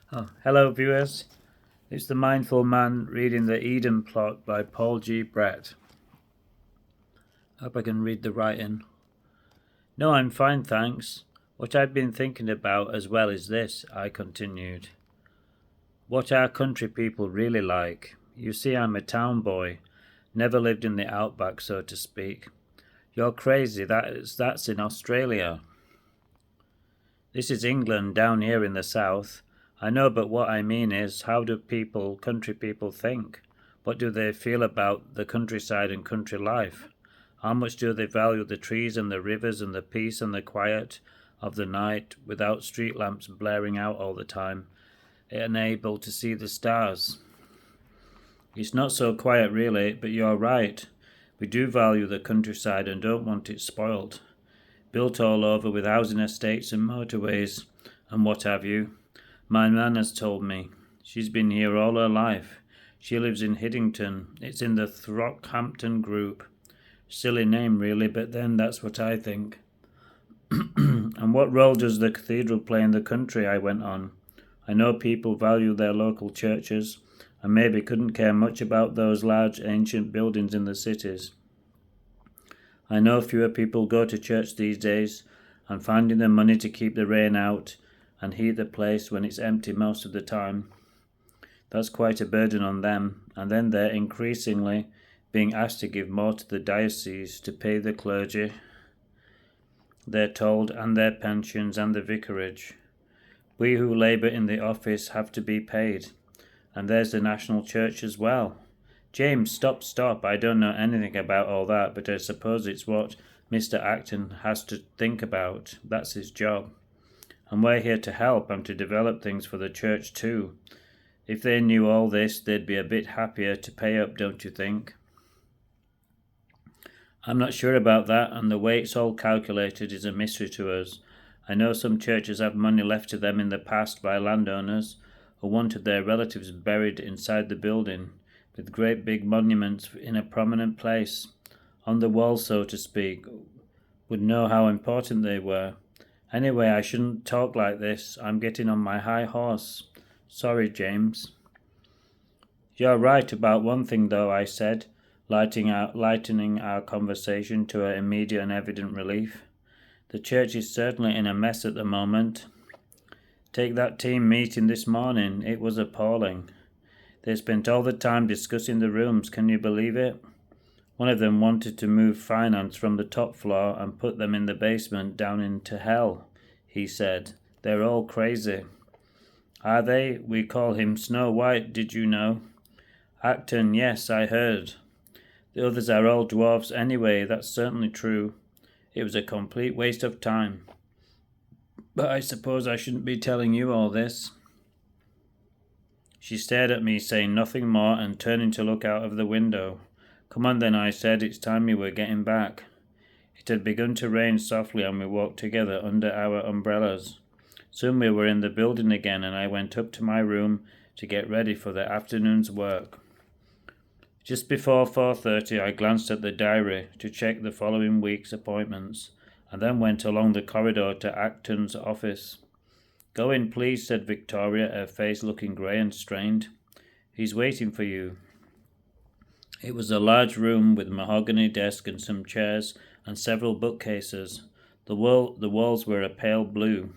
Hello, viewers. It's the Mindful Man reading the Eden Plot by Paul G. Brett. Hope I can read the writing. No, I'm fine, thanks. What I've been thinking about as well is this, I continued. What our country people really like. You see, I'm a town boy, never lived in the outback, so to speak. You're crazy, that's in Australia. This is England down here in the south. I know, but what I mean is, how do country people think? What do they feel about the countryside and country life? How much do they value the trees and the rivers and the peace and the quiet of the night without street lamps blaring out all the time and able to see the stars? It's not so quiet really, but you're right. We do value the countryside and don't want it spoilt. Built all over with housing estates and motorways and what have you. My nan has told me. She's been here all her life. She lives in Hiddington. It's in the Throckhampton group. Silly name really, but then that's what I think. And what role does the cathedral play in the country? I went on. I know people value their local churches and maybe couldn't care much about those large ancient buildings in the cities. I know fewer people go to church these days, and finding the money to keep the rain out and heat the place when it's empty most of the time, that's quite a burden on them, and then they're increasingly being asked to give more to the diocese to pay the clergy, they're told, and their pensions and the vicarage. We who labour in the office have to be paid, and there's the national church as well. James, stop, I don't know anything about all that, but I suppose it's what Mr. Acton has to think about. That's his job. And we're here to help and to develop things for the church too. If they knew all this, they'd be a bit happier to pay up, don't you think? I'm not sure about that, and the way it's all calculated is a mystery to us. I know some churches have money left to them in the past by landowners who wanted their relatives buried inside the building, with great big monuments in a prominent place, on the wall so to speak, would know how important they were. Anyway, I shouldn't talk like this. I'm getting on my high horse. Sorry, James. You're right about one thing, though, I said, lightening our conversation to her immediate and evident relief. The church is certainly in a mess at the moment. Take that team meeting this morning. It was appalling. They spent all the time discussing the rooms, can you believe it? One of them wanted to move finance from the top floor and put them in the basement down into hell, he said. They're all crazy. Are they? We call him Snow White, did you know? Acton, yes, I heard. The others are all dwarfs anyway, that's certainly true. It was a complete waste of time. But I suppose I shouldn't be telling you all this. She stared at me, saying nothing more, and turning to look out of the window. Come on then, I said, it's time we were getting back. It had begun to rain softly, and we walked together under our umbrellas. Soon we were in the building again, and I went up to my room to get ready for the afternoon's work. Just before 4:30 I glanced at the diary to check the following week's appointments, and then went along the corridor to Acton's office. Go in, please, said Victoria, her face looking grey and strained. He's waiting for you. It was a large room with a mahogany desk and some chairs and several bookcases. The walls were a pale blue.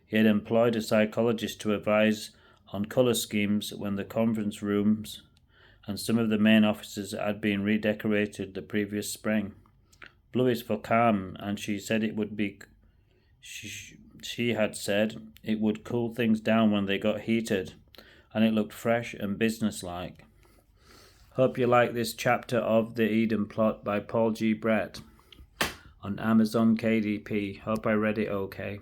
He had employed a psychologist to advise on colour schemes when the conference rooms and some of the main offices had been redecorated the previous spring. Blue is for calm, and she said it would be... She had said it would cool things down when they got heated, and it looked fresh and businesslike. Hope you like this chapter of The Eden Plot by Paul G. Brett on Amazon KDP. Hope I read it okay.